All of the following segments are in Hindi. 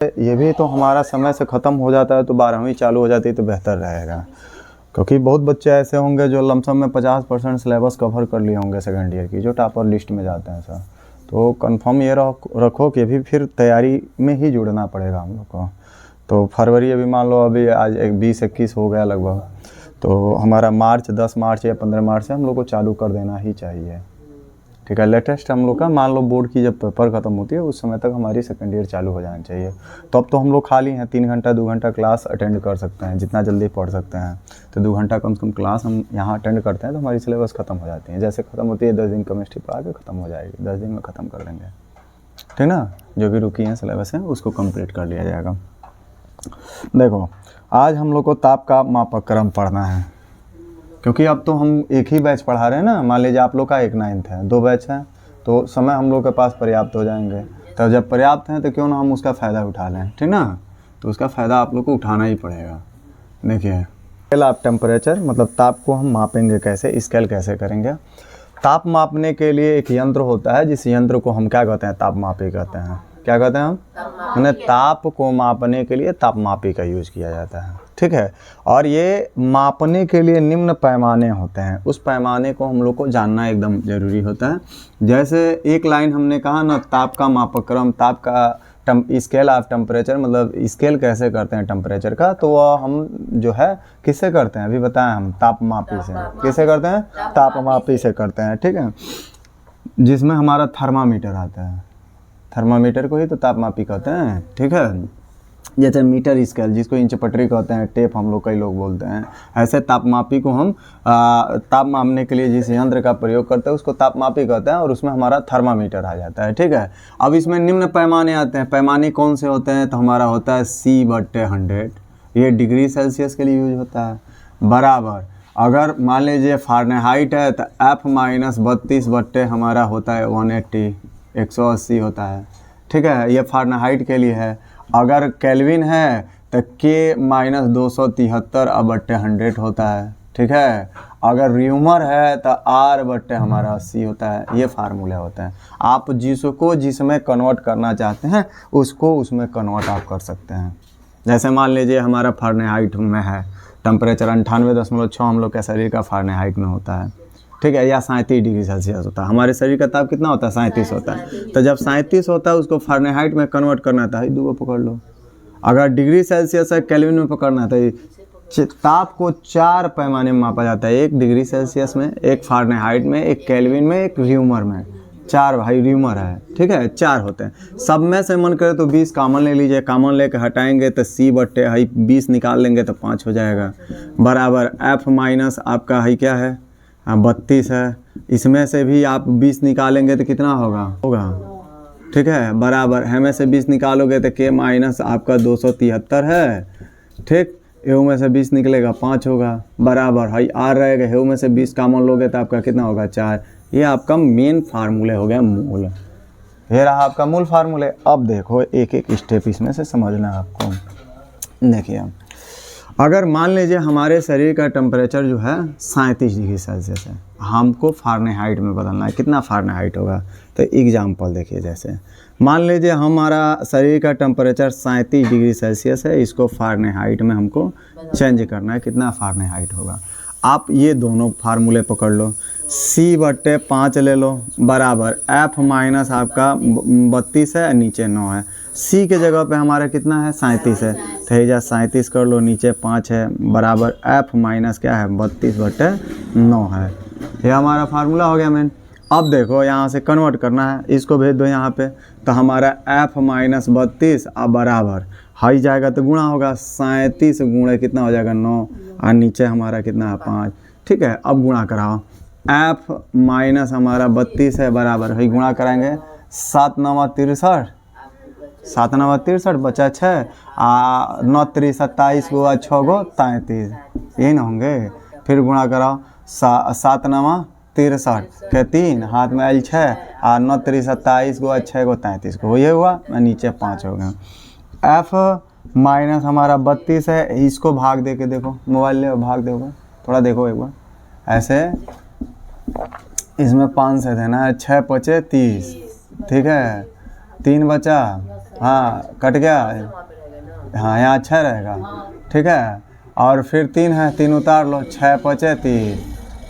ये भी तो हमारा समय से ख़त्म हो जाता है तो 12वीं चालू हो जाती है तो बेहतर रहेगा, क्योंकि बहुत बच्चे ऐसे होंगे जो लमसम में 50% सिलेबस कवर कर लिए होंगे सेकेंड ईयर की, जो टॉपर लिस्ट में जाते हैं सर। तो कंफर्म ये रखो कि भी फिर तैयारी में ही जुड़ना पड़ेगा हम लोग को। तो फरवरी अभी मान लो अभी आज 20-21 हो गया लगभग, तो हमारा मार्च 10 मार्च या 15 मार्च से हम लोग को चालू कर देना ही चाहिए, ठीक है। लेटेस्ट हम लोग का मान लो बोर्ड की जब पेपर ख़त्म होती है उस समय तक हमारी सेकेंड ईयर चालू हो जाना चाहिए। तो अब तो हम लोग खाली हैं, 3 घंटा 2 घंटा क्लास अटेंड कर सकते हैं, जितना जल्दी पढ़ सकते हैं। तो 2 घंटा कम से कम क्लास हम यहाँ अटेंड करते हैं तो हमारी सिलेबस ख़त्म हो जाती है। जैसे ख़त्म होती है 10 दिन केमिस्ट्री पढ़ा के ख़त्म हो जाएगी, 10 दिन में ख़त्म कर देंगे, ठीक ना। जो भी रुकी हैं सिलेबस है उसको कंप्लीट कर लिया जाएगा। देखो आज हम लोग को ताप का मापक्रम पढ़ना है, क्योंकि अब तो हम एक ही बैच पढ़ा रहे हैं ना। मान लीजिए आप लोग का 1 9th है, 2 बैच हैं, तो समय हम लोग के पास पर्याप्त हो जाएंगे। तो जब पर्याप्त हैं तो क्यों ना हम उसका फ़ायदा उठा लें, ठीक ना। तो उसका फ़ायदा आप लोग को उठाना ही पड़ेगा। देखिए स्केल ऑफ टेम्परेचर मतलब ताप को हम मापेंगे कैसे, स्केल कैसे करेंगे। ताप मापने के लिए एक यंत्र होता है, जिस यंत्र को हम क्या कहते हैं, तापमापी कहते हैं। क्या कहते हैं हम, मैंने ताप को मापने के लिए तापमापी का यूज़ किया जाता है, ठीक है। और ये मापने के लिए निम्न पैमाने होते हैं, उस पैमाने को हम लोग को जानना एकदम ज़रूरी होता है। जैसे एक लाइन हमने कहा ना, ताप का मापक्रम, ताप का स्केल ऑफ टेम्परेचर मतलब स्केल कैसे करते हैं टेम्परेचर का, तो वह हम जो है किससे करते हैं, अभी बताएं हम तापमापी से। किससे करते हैं, तापमापी से करते हैं, ठीक है। जिसमें हमारा थर्मामीटर आता है, थर्मामीटर को ही तो तापमापी कहते हैं, ठीक है। जैसे मीटर स्केल जिसको इंच पटरी कहते हैं, टेप हम लोग कई लोग बोलते हैं, ऐसे तापमापी को हम ताप मापने के लिए जिस यंत्र का प्रयोग करते हैं उसको तापमापी कहते हैं, और उसमें हमारा थर्मामीटर आ जाता है, ठीक है। अब इसमें निम्न पैमाने आते हैं। पैमाने कौन से होते हैं, तो हमारा होता है C/100, ये डिग्री सेल्सियस के लिए यूज होता है। बराबर अगर मान लीजिए फ़ारेनहाइट है तो F-32 हमारा होता है 180, 180 होता है, ठीक है। ये फ़ारेनहाइट के लिए है। अगर केल्विन है तो K-273/100 होता है, ठीक है। अगर र्यूमर है तो R/80 हमारा 80 होता है। ये फार्मूले होते हैं। आप जिसको जिसमें कन्वर्ट करना चाहते हैं उसको उसमें कन्वर्ट आप कर सकते हैं। जैसे मान लीजिए हमारा फ़ारेनहाइट में है टेम्परेचर 98.6 हम लोग के शरीर का फ़ारेनहाइट में होता है, ठीक है, या 37 डिग्री सेल्सियस होता है। हमारे शरीर का ताप कितना होता है, 37 होता है। तो जब 37 होता है उसको फ़ारेनहाइट में कन्वर्ट करना था, ये दो पकड़ लो। अगर डिग्री सेल्सियस है केल्विन में पकड़ना था। ताप को 4 पैमाने में मापा जाता है, 1 डिग्री सेल्सियस में, 1 फ़ारेनहाइट में, 1 केल्विन में, 1 र्यूमर में। 4 भाई र्यूमर है, ठीक है, 4 होते हैं। सब में से मन करे तो 20 कॉमन ले लीजिए, कॉमन लेके हटाएंगे तो C/20 निकाल लेंगे तो 5 हो जाएगा। बराबर F माइनस आपका है क्या है 32 है, इसमें से भी आप 20 निकालेंगे तो कितना होगा, ठीक है। बराबर हमें से 20 निकालोगे तो K माइनस आपका 273 है, ठीक। एव में से 20 निकलेगा 5 होगा। बराबर हाई R रहेगा, एव में से 20 कॉमन लोगे तो आपका कितना होगा 4। ये आपका मेन फार्मूले हो गया, मूल। ये रहा आपका मूल फार्मूले। अब देखो एक एक स्टेप इसमें से समझना आपको। देखिए अगर मान लीजिए हमारे शरीर का टेम्परेचर जो है 37 डिग्री सेल्सियस है, हमको फ़ारेनहाइट में बदलना है, कितना फ़ारेनहाइट होगा। तो एग्जाम्पल देखिए, जैसे मान लीजिए हमारा शरीर का टेम्परेचर 37 डिग्री सेल्सियस है, इसको फ़ारेनहाइट में हमको चेंज करना है, कितना फ़ारेनहाइट होगा। आप ये दोनों फार्मूले पकड़ लो, C/5 ले लो, बराबर F माइनस आपका 32 है, नीचे 9 है। C के जगह पे हमारा कितना है 37 है, तो ये 37 कर लो, नीचे 5 है, बराबर F माइनस क्या है 32/9 है। ये हमारा फार्मूला हो गया मेन। अब देखो यहाँ से कन्वर्ट करना है, इसको भेज दो यहाँ पे, तो हमारा F माइनस 32 अब बराबर हाई जाएगा तो गुणा होगा, 37 गुणे कितना हो जाएगा 9, और नीचे हमारा कितना है 5, ठीक है। अब गुणा कराओ, F माइनस हमारा 32 है, बराबर है गुणा कराएंगे 7 9 63, 7 9 63 बचा 6, 9 3 27 गो 6 गो 33, यही ना होंगे। फिर गुणा कराओ 7 9 63 के 3 हाथ में आयल 6, 9 3 27 गो 6 गो 33 को, ये हुआ, नीचे 5 हो गया। F माइनस हमारा 32 है, इसको भाग दे के देखो, मोबाइल ले भाग देखो, थोड़ा देखो एक बार ऐसे, इसमें 5 से देना है, 6 5 30, ठीक है, 3 बचा हाँ कट गया, हाँ यहाँ 6 रहेगा, ठीक है। और फिर 3 है, 3 उतार लो, 6 बचे 3,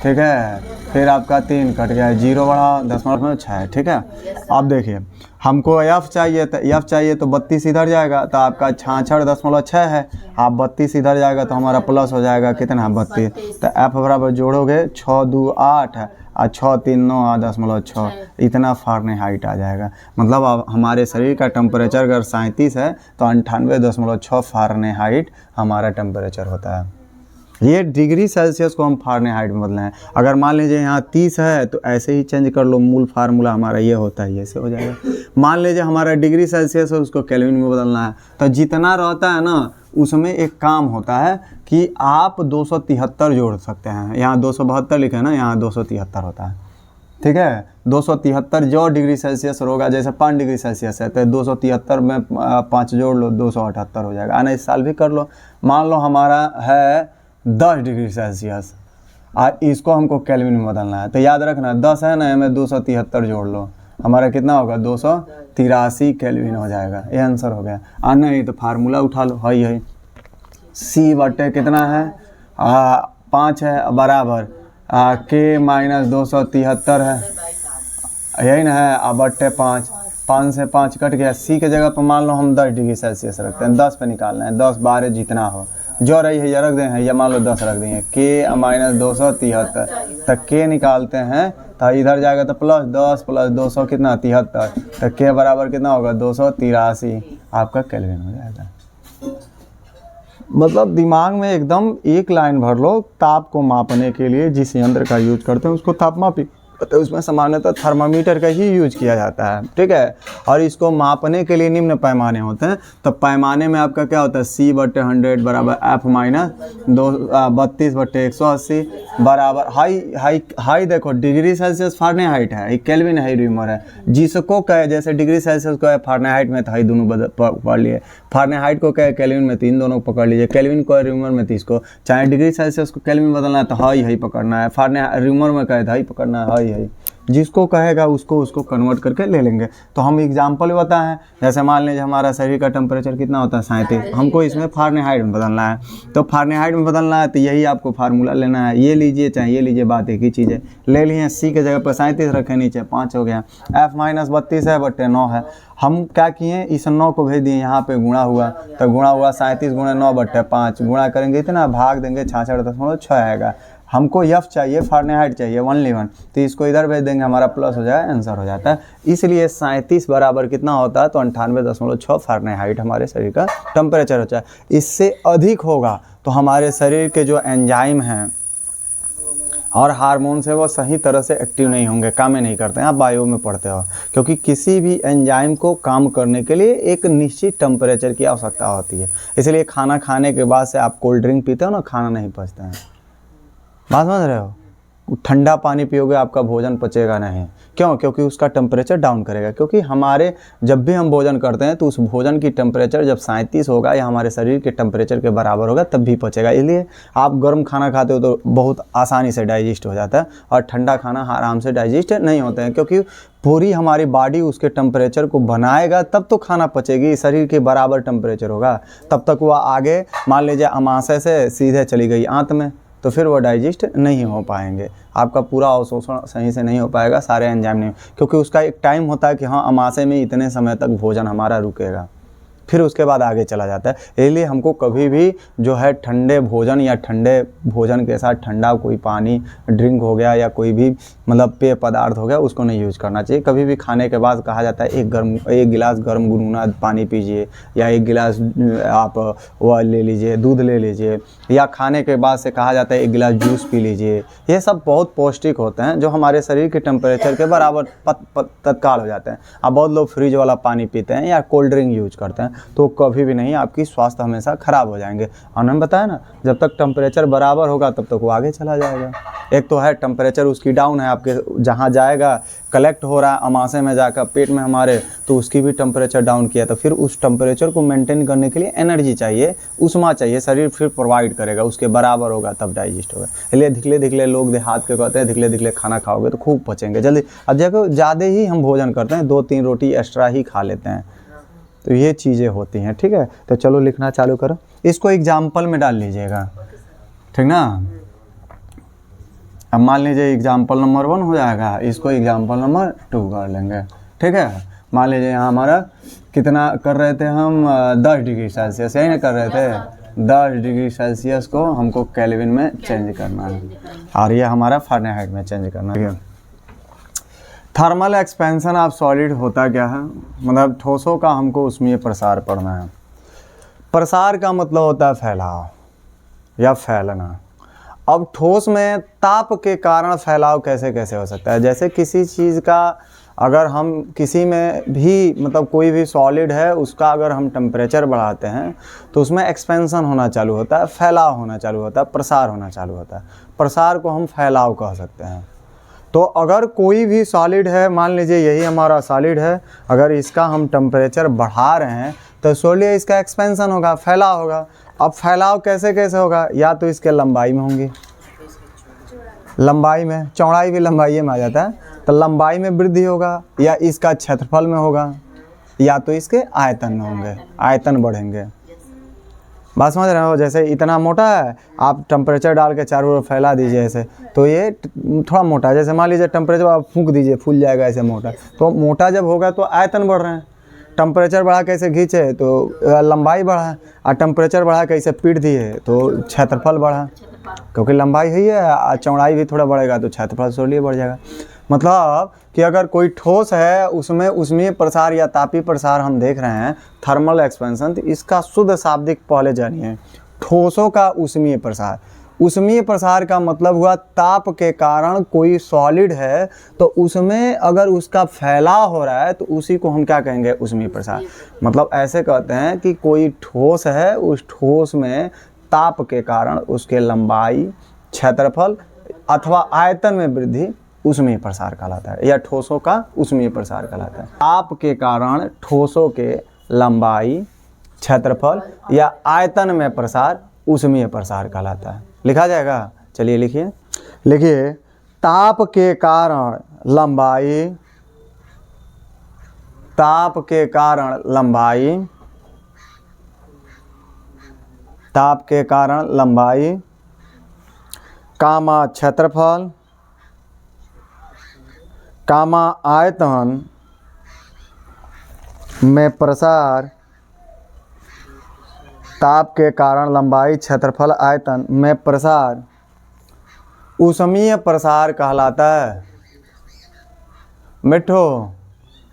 ठीक है। फिर आपका 3 कट गया, 0 बढ़ा 10.6, ठीक है। अब देखिए हमको एफ चाहिए, तो एफ चाहिए तो 32 इधर जाएगा तो आपका 66.6 है। आप 32 इधर जाएगा तो हमारा प्लस हो जाएगा कितना, 32। तो एफ बराबर जोड़ोगे 6 2 8 है और 6 3 9 10.6, इतना फ़ारेनहाइट आ जाएगा। मतलब अब हमारे शरीर का टेम्परेचर अगर 37 है तो 98.6 फ़ारेनहाइट हमारा टेम्परेचर होता है। ये डिग्री सेल्सियस को हम फ़ारेनहाइट में बदले हैं। अगर मान लीजिए यहाँ 30 है तो ऐसे ही चेंज कर लो, मूल फार्मूला हमारा ये होता है, ऐसे हो जाएगा। मान लीजिए हमारा डिग्री सेल्सियस है, उसको केल्विन में बदलना है, तो जितना रहता है ना उसमें एक काम होता है कि आप 273 जोड़ सकते हैं। यहाँ 272 लिखे हैं ना, यहाँ 273 होता है, ठीक है। 273 जो डिग्री सेल्सियस होगा, जैसे 5 डिग्री सेल्सियस है तो 273 में 5 जोड़ लो, 278 हो जाएगा। आना इस साल भी कर लो। मान लो हमारा है 10 डिग्री सेल्सियस और इसको हमको केल्विन में बदलना है, तो याद रखना 10 है ना, हमें 273 जोड़ लो, हमारा कितना होगा 283 केल्विन हो जाएगा। ये आंसर हो गया। नहीं तो फार्मूला उठा लो, है सी बटे कितना है 5 है बराबर के माइनस 273 है, यही ना है, अब बटे 5, 5 से 5 कट गया। सी के जगह पर मान लो हम 10 डिग्री सेल्सियस रखते हैं, 10 पे निकालना है, 10 12 जितना हो जो रही है ये रख दें है, या मान लो 10 रख देंगे। के माइनस 273 तक के निकालते हैं तो इधर जाएगा तो प्लस 10 प्लस 200 कितना 73, तो के बराबर कितना होगा 283 आपका केल्विन हो जाएगा। मतलब दिमाग में एकदम एक लाइन भर लो, ताप को मापने के लिए जिस यंत्र का यूज करते हैं उसको तापमापी, तो उसमें सामान्यतः थर्मामीटर का ही यूज किया जाता है, ठीक है। और इसको मापने के लिए निम्न पैमाने होते हैं। तो पैमाने में आपका क्या होता है, सी बटे 100 बराबर एफ माइनस 32 बटे 180 बराबर हाई देखो डिग्री सेल्सियस फ़ारेनहाइट है, केल्विन है, र्यूमर है। जिसको कहे जैसे डिग्री सेल्सियस को है फ़ारेनहाइट में तो हाई दोनों पढ़ लिए, फ़ारेनहाइट को कहे केल्विन में 3 दोनों पकड़ लीजिए, केल्विन को है र्यूमर में 30 को, चाहे डिग्री सेल्सियस को केल्विन बदलना है तो हाई पकड़ना है, फ़ारेनहाइट र्यूमर में कहे तो हाई पकड़ना है, हाई जिसको कहेगा उसको कन्वर्ट करके ले लेंगे। तो हम एग्जाम्पल बताएं, जैसे मान लीजिए हमारा शरीर का टेम्परेचर कितना होता है 37, हमको इसमें फ़ारेनहाइट में बदलना है। तो फ़ारेनहाइट में बदलना है तो यही आपको फार्मूला लेना है, ये लीजिए चाहे ये लीजिए, बात एक ही चीज़ है। ले लिए सी के जगह पर 37 रखे, नीचे 5 हो गया, एफ माइनस 32 है बटे 9 है। हम क्या किए, इस 9 को भेज दिए यहाँ पे, गुणा हुआ तो गुणा हुआ 37 गुणा 9 बटे 5, गुणा करेंगे इतना, भाग देंगे 66.6 आएगा। हमको एफ चाहिए, फ़ारेनहाइट चाहिए 1 तो इसको इधर भेज देंगे, हमारा प्लस हो जाए, आंसर हो जाता है। इसलिए 37 बराबर कितना होता है, तो 98.6 फ़ारेनहाइट हमारे शरीर का टेम्परेचर होता है। इससे अधिक होगा तो हमारे शरीर के जो एंजाइम हैं और हार्मोन्स है वो सही तरह से एक्टिव नहीं होंगे, काम नहीं करते हैं। आप बायो में पढ़ते हो, क्योंकि किसी भी एंजाइम को काम करने के लिए एक निश्चित टेम्परेचर की आवश्यकता होती है। इसलिए खाना खाने के बाद से आप कोल्ड ड्रिंक पीते हो ना, खाना नहीं पचता है, बात समझ रहे हो। ठंडा पानी पियोगे आपका भोजन पचेगा नहीं, क्यों, क्योंकि उसका टेम्परेचर डाउन करेगा। क्योंकि हमारे जब भी हम भोजन करते हैं तो उस भोजन की टेम्परेचर जब 37 होगा या हमारे शरीर के टेम्परेचर के बराबर होगा तब भी पचेगा। इसलिए आप गर्म खाना खाते हो तो बहुत आसानी से डाइजेस्ट हो जाता है, और ठंडा खाना आराम से डाइजेस्ट नहीं होते हैं, क्योंकि पूरी हमारी बॉडी उसके टेम्परेचर को बनाएगा तब तो खाना पचेगी। शरीर के बराबर टेम्परेचर होगा तब तक वह आगे, मान लीजिए अमाशय से सीधे चली गई आंत में, तो फिर वो डाइजेस्ट नहीं हो पाएंगे, आपका पूरा अवशोषण सही से नहीं हो पाएगा, सारे एंजाइम नहीं, क्योंकि उसका एक टाइम होता है कि हाँ अमाशय में इतने समय तक भोजन हमारा रुकेगा, फिर उसके बाद आगे चला जाता है। इसलिए हमको कभी भी जो है ठंडे भोजन या ठंडे भोजन के साथ ठंडा कोई पानी ड्रिंक हो गया या कोई भी मतलब पेय पदार्थ हो गया उसको नहीं यूज करना चाहिए। कभी भी खाने के बाद कहा जाता है एक गिलास गर्म गुनगुना पानी पीजिए, या एक गिलास आप वह ले लीजिए, दूध ले लीजिए, या खाने के बाद से कहा जाता है एक गिलास जूस पी लीजिए। ये सब बहुत पौष्टिक होते हैं जो हमारे शरीर के टेम्परेचर के बराबर तत्काल हो जाते हैं। अब बहुत लोग फ्रिज वाला पानी पीते हैं या कोल्ड ड्रिंक यूज करते हैं, तो कभी भी नहीं, आपकी स्वास्थ्य हमेशा ख़राब हो जाएंगे। और हमने बताया ना, जब तक टेम्परेचर बराबर होगा तब तक वो आगे चला जाएगा। एक तो है टेम्परेचर उसकी डाउन है, आपके जहाँ जाएगा कलेक्ट हो रहा है अमाशय में जाकर पेट में हमारे, तो उसकी भी टेम्परेचर डाउन किया, तो फिर उस टेम्परेचर को मेंटेन करने के लिए एनर्जी चाहिए, उष्मा चाहिए, शरीर फिर प्रोवाइड करेगा, उसके बराबर होगा तब डाइजेस्ट होगा। इसलिए धिकले धिकले लोग देहात के कहते हैं धिकले धिकले खाना खाओगे तो खूब पचेंगे जल्दी। अब देखो ज़्यादा ही हम भोजन करते हैं, 2-3 रोटी एक्स्ट्रा ही खा लेते हैं, तो ये चीज़ें होती हैं, ठीक है। तो चलो लिखना चालू करो, इसको एग्जाम्पल में डाल लीजिएगा, ठीक ना। अब मान लीजिए एग्जाम्पल नंबर 1 हो जाएगा, इसको एग्जाम्पल नंबर 2 कर लेंगे, ठीक है। मान लीजिए यहाँ हमारा कितना कर रहे थे हम, 10 डिग्री सेल्सियस, यही ना कर रहे थे। 10 डिग्री सेल्सियस को हमको केल्विन में चेंज करना है, और ये हमारा फ़ारेनहाइट में चेंज करना है। थर्मल एक्सपेंशन ऑफ सॉलिड होता क्या है, मतलब ठोसों का हमको उसमें प्रसार पढ़ना है। प्रसार का मतलब होता है फैलाव या फैलना। अब ठोस में ताप के कारण फैलाव कैसे कैसे हो सकता है, जैसे किसी चीज़ का अगर हम किसी में भी मतलब कोई भी सॉलिड है उसका अगर हम टेम्परेचर बढ़ाते हैं तो उसमें एक्सपेंशन होना चालू होता है, फैलाव होना चालू होता है, प्रसार होना चालू होता है। प्रसार को हम फैलाव कह सकते हैं। तो अगर कोई भी सॉलिड है, मान लीजिए यही हमारा सॉलिड है, अगर इसका हम टेम्परेचर बढ़ा रहे हैं तो सोलिए इसका एक्सपेंशन होगा, फैलाव होगा। अब फैलाव कैसे कैसे होगा, या तो इसके लंबाई में होंगी, लंबाई में, चौड़ाई भी लंबाई में आ जाता है, तो लंबाई में वृद्धि होगा, या इसका क्षेत्रफल में होगा, या तो इसके आयतन में होंगे, आयतन बढ़ेंगे। बात समझ रहे हो, जैसे इतना मोटा है, आप टेम्परेचर डाल के चारों ओर फैला दीजिए ऐसे, तो ये थोड़ा मोटा है। जैसे मान लीजिए टेम्परेचर आप फूंक दीजिए, फूल जाएगा ऐसे मोटा, तो मोटा जब होगा तो आयतन बढ़ रहे हैं। टेम्परेचर बढ़ा कैसे खींचे तो लंबाई बढ़ा, और टेम्परेचर बढ़ा कैसे पीट दिए तो क्षेत्रफल बढ़ा, क्योंकि लंबाई हुई है और चौड़ाई भी थोड़ा बढ़ेगा तो क्षेत्रफल सोलिए बढ़ जाएगा। मतलब कि अगर कोई ठोस है उसमें ऊष्मीय प्रसार या तापीय प्रसार हम देख रहे हैं, थर्मल एक्सपेंशन, तो इसका शुद्ध शाब्दिक पहले जानिए। ठोसों का ऊष्मीय प्रसार, ऊष्मीय प्रसार का मतलब हुआ ताप के कारण कोई सॉलिड है तो उसमें अगर उसका फैलाव हो रहा है तो उसी को हम क्या कहेंगे, ऊष्मीय प्रसार। मतलब ऐसे कहते हैं कि कोई ठोस है, उस ठोस में ताप के कारण उसके लंबाई, क्षेत्रफल अथवा आयतन में वृद्धि ऊष्मीय प्रसार कहलाता है, या ठोसों का ऊष्मीय प्रसार कहलाता है। ताप के कारण ठोसों के लंबाई, क्षेत्रफल या आयतन में प्रसार ऊष्मीय प्रसार कहलाता है। लिखा जाएगा, चलिए लिखिए, लिखिए ताप के कारण लंबाई, ताप के कारण लंबाई, ताप के कारण लंबाई, कामा क्षेत्रफल, कामा आयतन में प्रसार, ताप के कारण लंबाई, क्षेत्रफल, आयतन में प्रसार ऊष्मीय प्रसार कहलाता है। मिठो,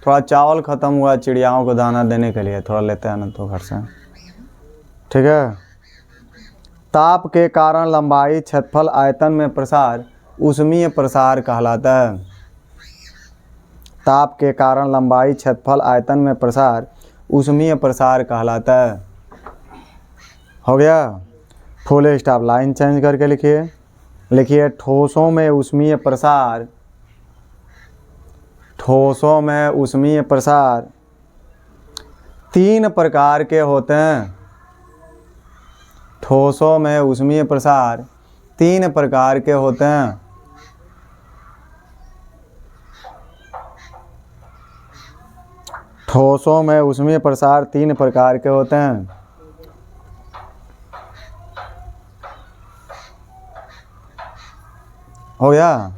थोड़ा चावल ख़त्म हुआ, चिड़ियाओं को दाना देने के लिए थोड़ा लेते हैं ना तो घर से, ठीक है। ताप के कारण लंबाई, क्षेत्रफल, आयतन में प्रसार ऊष्मीय प्रसार कहलाता है। ताप के कारण लंबाई, क्षेत्रफल, आयतन में प्रसार ऊष्मीय प्रसार कहलाता है। हो गया, फुल स्टॉप, लाइन चेंज करके लिखिए, लिखिए ठोसों में ऊष्मीय प्रसार, ठोसों में ऊष्मीय प्रसार 3 प्रकार के होते हैं। ठोसों में ऊष्मीय प्रसार 3 प्रकार के होते हैं। ठोसों में ऊष्मीय प्रसार 3 प्रकार के होते हैं। हो गया,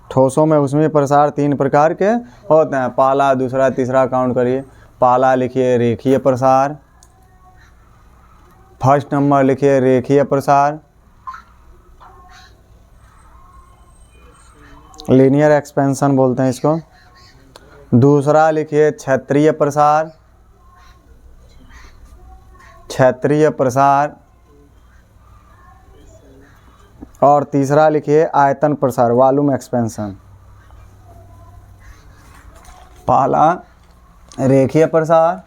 ठोसों में ऊष्मीय प्रसार 3 प्रकार के होते हैं। पहला, दूसरा, तीसरा काउंट करिए। पहला लिखिए रेखीय प्रसार, फर्स्ट नंबर लिखिए रेखीय प्रसार, लीनियर एक्सपेंशन बोलते हैं इसको। दूसरा लिखिए क्षेत्रीय प्रसार, क्षेत्रीय प्रसार, और तीसरा लिखिए आयतन प्रसार, वॉल्यूम एक्सपेंशन। पहला रेखीय प्रसार,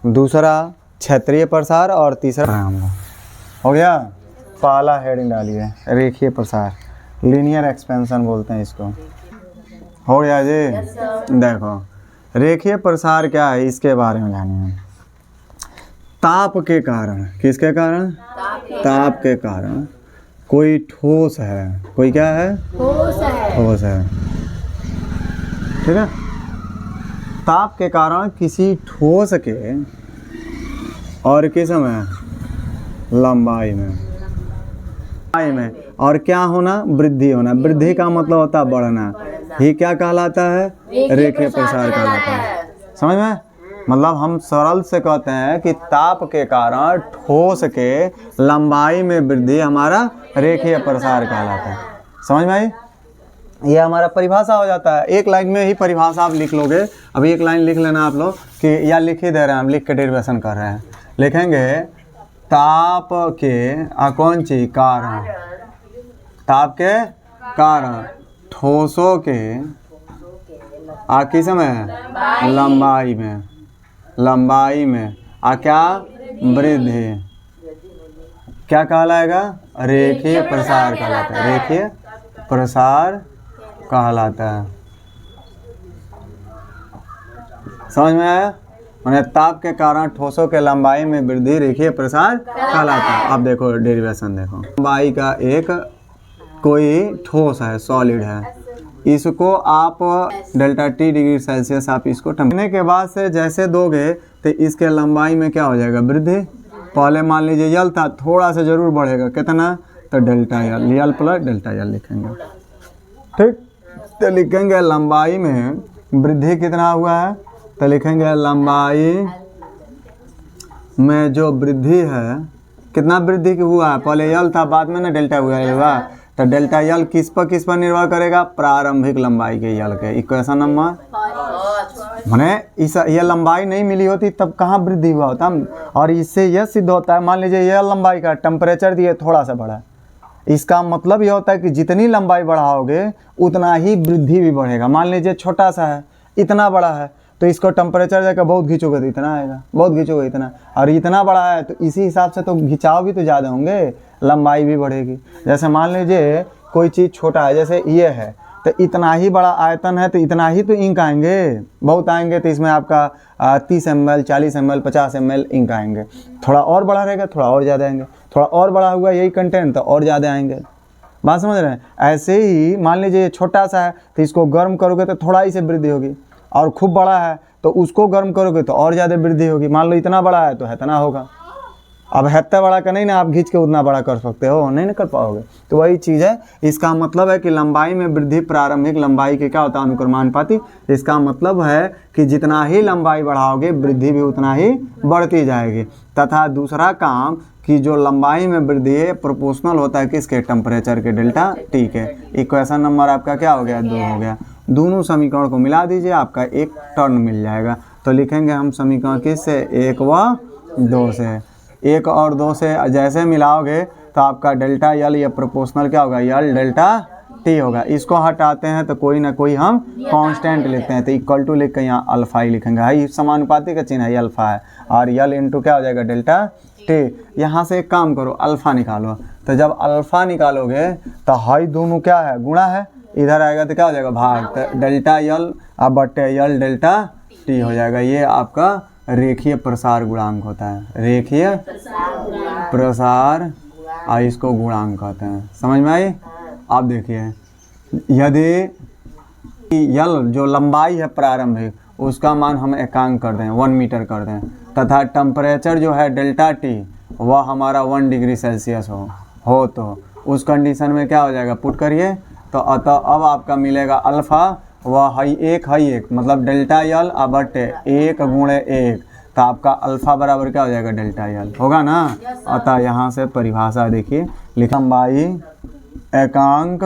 दूसरा क्षेत्रीय प्रसार, और तीसरा हो गया। पहला हेडिंग डालिए रेखीय प्रसार, लीनियर एक्सपेंशन बोलते हैं इसको। हो गया जी। देखो रेखीय प्रसार क्या है इसके बारे में जानिए। ताप के कारण, किसके कारण, ताप के कारण कोई ठोस है, कोई क्या है, ठोस है, ठोस है, ठीक है। ताप के कारण किसी ठोस के और किस में? लंबाई में। और क्या होना? वृद्धि होना। वृद्धि का मतलब होता है बढ़ना। ये क्या कहलाता है? रेखीय प्रसार कहलाता है। समझ में? मतलब हम सरल से कहते हैं कि ताप के कारण ठोस के लंबाई में वृद्धि हमारा रेखीय प्रसार कहलाता है। समझ में आई? ये हमारा परिभाषा हो जाता है। एक लाइन में ही परिभाषा आप लिख लोगे। अभी एक लाइन लिख लेना आप लोग कि या लिख ही दे रहे हैं, हम लिख के डेरिवेशन कर रहे हैं। लिखेंगे ताप के कौन चीज कारण, ताप के कारण ठोसों के किस में? लंबाई में क्या? वृद्धि। क्या कहलाएगा? रेखीय प्रसार कहलाता है। रेखीय प्रसार कहलाता है। समझ में आया? मैंने ताप के कारण ठोसों के लंबाई में वृद्धि रेखीय प्रसार कहलाता है। अब देखो डेरिवेशन देखो। लंबाई का एक कोई ठोस है, सॉलिड है, इसको आप डेल्टा टी डिग्री सेल्सियस आप इसको ठंडने के बाद से जैसे दोगे तो इसके लंबाई में क्या हो जाएगा? वृद्धि। पहले मान लीजिए यल था, थोड़ा सा जरूर बढ़ेगा। कितना? तो डेल्टा यल, यल प्लस डेल्टा यल लिखेंगे। ठीक, तो लिखेंगे लंबाई में वृद्धि कितना हुआ है, तो लिखेंगे लंबाई में जो वृद्धि है, कितना वृद्धि हुआ है? पहले यल था, बाद में ना डेल्टा हुआ। तो डेल्टा यल किस पर निर्भर करेगा? प्रारंभिक लंबाई के यल के। इक्वेशन नंबर माने ये लंबाई नहीं मिली होती तब कहाँ वृद्धि हुआ होता। और इससे यह सिद्ध होता है, मान लीजिए यह लंबाई का टेम्परेचर दिए थोड़ा सा बढ़ा, इसका मतलब यह होता है कि जितनी लंबाई बढ़ाओगे उतना ही वृद्धि भी बढ़ेगा। मान लीजिए छोटा सा है, इतना बड़ा है, तो इसको टेम्परेचर जाकर बहुत खींचोगे तो इतना आएगा, बहुत खींचोगे इतना, और इतना बड़ा है तो इसी हिसाब से तो खिंचाव भी तो ज़्यादा होंगे, लंबाई भी बढ़ेगी। जैसे मान लीजिए कोई चीज़ छोटा है, जैसे ये है, तो इतना ही बड़ा आयतन है तो इतना ही तो इंक आएंगे, बहुत आएंगे तो इसमें आपका 30 ml 40 ml 50 ml इंक आएंगे। थोड़ा और बड़ा रहेगा, थोड़ा और ज़्यादा आएंगे, थोड़ा और बड़ा हुआ यही कंटेंट तो और ज़्यादा आएंगे। बात समझ रहे हैं? ऐसे ही मान लीजिए छोटा सा है तो इसको गर्म करोगे तो थोड़ा ही से वृद्धि होगी, और खूब बड़ा है तो उसको गर्म करोगे तो और ज़्यादा वृद्धि होगी। मान लो इतना बड़ा है तो इतना होगा। अब इतना बड़ा का नहीं ना आप खींच के उतना बड़ा कर सकते हो, नहीं ना कर पाओगे। तो वही चीज़ है। इसका मतलब है कि लंबाई में वृद्धि प्रारंभिक लंबाई के क्या होता है? अनुक्रमानुपाती। इसका मतलब है कि जितना ही लंबाई बढ़ाओगे वृद्धि भी उतना ही बढ़ती जाएगी। तथा दूसरा काम कि जो लंबाई में वृद्धि है प्रोपोर्शनल होता है किसके? टेम्परेचर के, डेल्टा टी के। इक्वेशन नंबर आपका क्या हो गया? 2 हो गया। दोनों समीकरण को मिला दीजिए, आपका एक टर्म मिल जाएगा। तो लिखेंगे हम समीकरण किससे? 1 व 2 से। 1 और 2 से जैसे मिलाओगे तो आपका डेल्टा यल या प्रोपोर्शनल क्या होगा? यल डेल्टा टी होगा। इसको हटाते हैं तो कोई ना कोई हम कांस्टेंट लिखते हैं, तो इक्वल टू लिख के यहाँ अल्फा ही लिखेंगे। हाई समानुपाती का चिन्ह है, अल्फा है, और यल इंटू क्या हो जाएगा? Delta T. यहाँ से एक काम करो, अल्फा निकालो। तो जब अल्फा निकालोगे तो हाई दोनों क्या है? गुणा है, इधर आएगा तो क्या हो जाएगा? भाग। तो डेल्टा यल अब बट्टे यल डेल्टा टी हो जाएगा। ये आपका रेखीय प्रसार गुणांक होता है। रेखीय प्रसार और इसको गुणांक कहते हैं। समझ में आई? आप देखिए, यदि यल जो लंबाई है प्रारंभिक, उसका मान हम एकांक कर दें, 1 मीटर कर दें, तथा टेम्परेचर जो है डेल्टा टी वह हमारा 1 डिग्री सेल्सियस हो तो उस कंडीशन में क्या हो जाएगा? पुट करिए तो अतः अब आपका मिलेगा अल्फ़ा वह हाई 1 मतलब डेल्टा यल बटे 1 गुणे 1, तो आपका अल्फ़ा बराबर क्या हो जाएगा? डेल्टा यल होगा ना। अतः यहाँ से परिभाषा देखिए, लंबाई एकांक,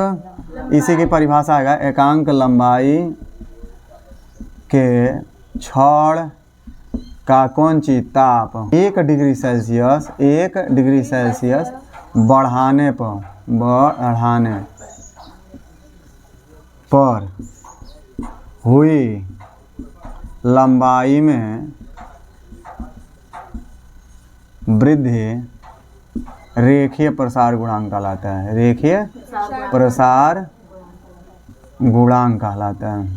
इसी की परिभाषा है एकांक लंबाई के क्षण का कौन चीज? ताप 1 डिग्री सेल्सियस बढ़ाने पर हुई लंबाई में वृद्धि रेखीय प्रसार गुणांक कहलाता है। रेखीय प्रसार गुणांक कहलाता है।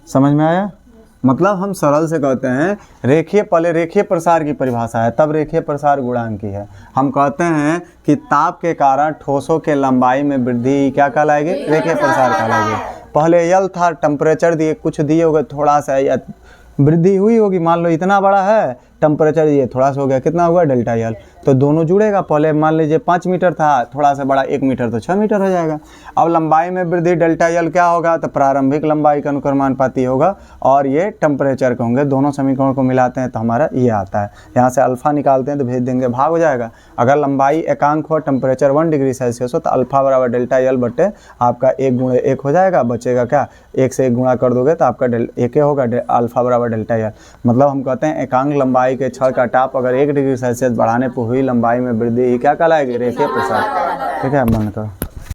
समझ में आया? मतलब हम सरल से कहते हैं पहले रेखीय प्रसार की परिभाषा है, तब रेखीय प्रसार गुणांक की है। हम कहते हैं कि ताप के कारण ठोसों के लंबाई में वृद्धि क्या कहलाएगी? रेखीय प्रसार कहलाएगी। पहले यल था, टेम्परेचर दिए कुछ दिए होगा थोड़ा सा या वृद्धि हुई होगी, मान लो इतना बड़ा है टेम्परेचर, ये थोड़ा सा हो गया, कितना हुआ डेल्टा यल, तो दोनों जुड़ेगा। पहले मान लीजिए 5 मीटर था, थोड़ा सा बड़ा 1 मीटर, तो 6 मीटर हो जाएगा। अब लंबाई में वृद्धि डेल्टा यल क्या होगा, तो प्रारंभिक लंबाई का अनुक्रमानुपाती होगा और ये टेम्परेचर के होंगे। दोनों समीकरण को मिलाते हैं तो हमारा ये आता है। यहाँ से अल्फा निकालते हैं तो भेज देंगे, भाग हो जाएगा। अगर लंबाई एकांक हो, टेम्परेचर 1 डिग्री सेल्सियस हो, तो अल्फा बराबर डेल्टा यल बटे आपका 1 गुणे 1 हो जाएगा, बचेगा क्या, 1 से 1 गुणा कर दोगे तो आपका 1 होगा, अल्फा बराबर डेल्टा यल। मतलब हम कहते हैं एकांक लंबाई के छड़ का टाप अगर 1 डिग्री सेल्सियस बढ़ाने पर हुई लंबाई में वृद्धि ही क्या कहलाएगी, रेखीय प्रसार। ठीक है, बंद करो।